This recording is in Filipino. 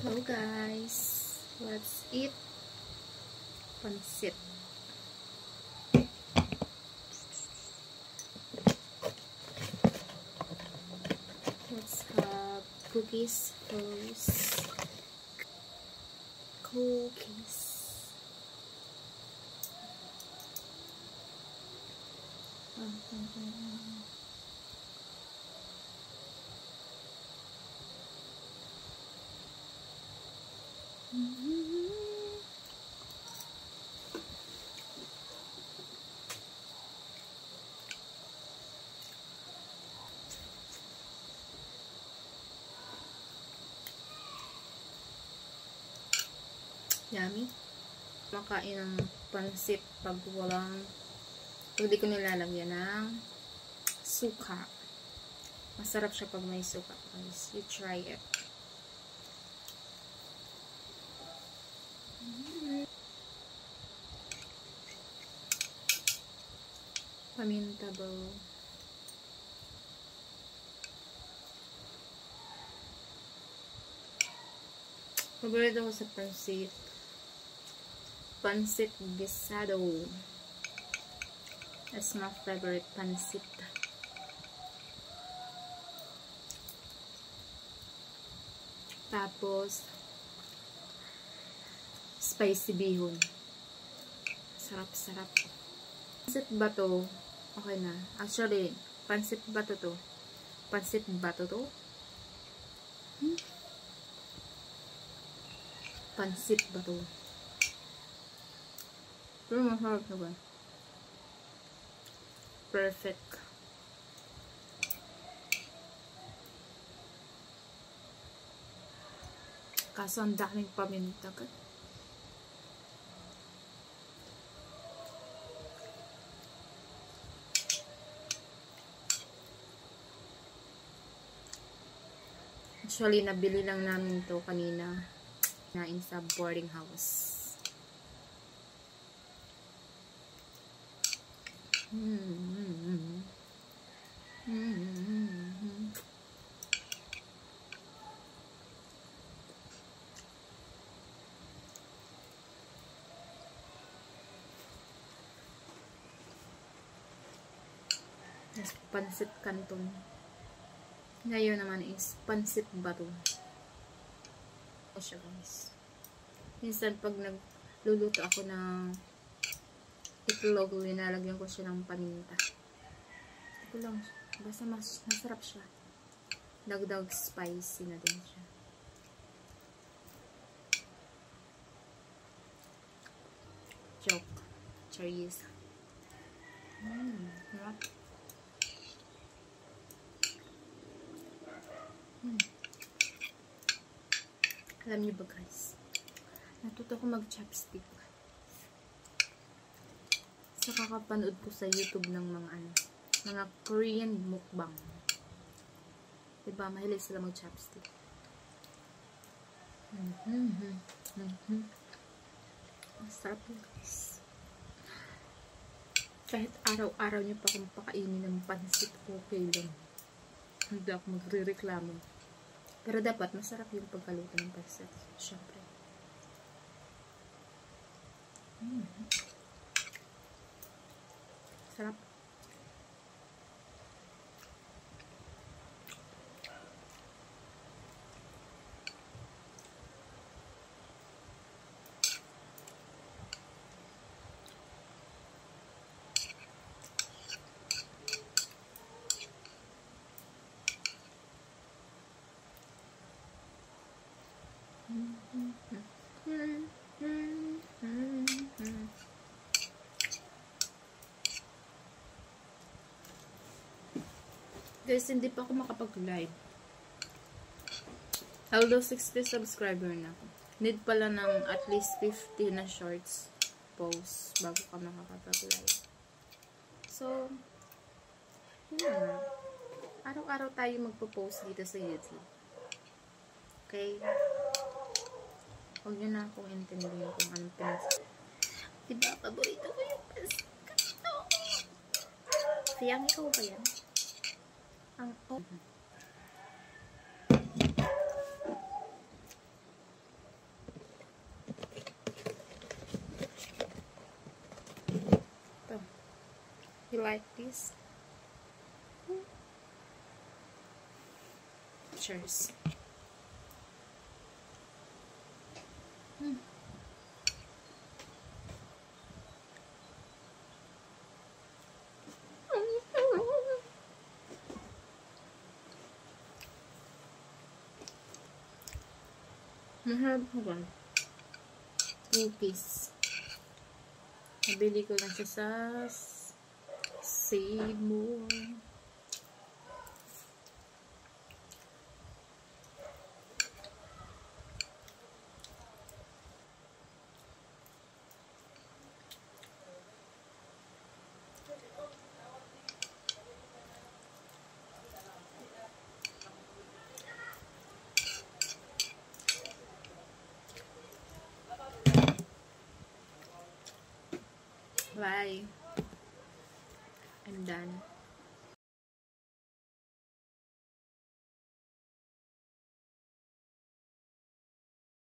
Hello guys, let's eat pancit. Let's have cookies first. Cookies. Yummy. Makain ng pansit pag di ko nilalagyan ng suka. Masarap siya pag may suka, guys. You try it. Paminta ba? Paborito ko sa pansit. Pancit guisado. That's my favorite pancit. Tapos spicy bihon. Sarap-sarap. Pancit ba to? Okay na. Actually, pancit ba to? Pancit ba to? Pancit ba to? Pero masarap na ba? Perfect. Kaso ang daming paminta ka. Actually, nabili lang namin to kanina. Nain sa boarding house. Yes, pancit canton. Ngayon naman is pancit bato. O siya, guys. Minsan pag nagluluto ako ng itlog, linalagyan ko siya ng paminta. Ito lang. Basta masarap siya. Dagdag spicy na din siya. Joke. Cherries. Sarap. Alam niyo ba, guys? Natuto ko mag-chopstick. Sa kakapanood ko sa YouTube ng mga Korean mukbang. Diba? Mahilig sila mag-chopstick. Masarap yun, guys. Kahit araw-araw niyo pa akong pakainin ng pansit, okay lang. Hindi ako magre-reklamo. Pero dapat masarap yung pagkaluto ng pansit. Siyempre. Sarap. Guys, hindi pa ako makapag-live. Although 60 subscriber na ako. Need pala ng at least 50 na shorts post bago ka makakapag-live. So, yun. Araw-araw tayo magpo-post dito sa YouTube. Okay? Huwag nyo na akong intindihin kung anong pinas. Diba, paborito ko yung pescado. Sayang, ikaw ba yan? Ang like this. Cheers. Mahal ko ba? 2 piece. Nabili ko lang siya sa Seymour. Bye. I'm done.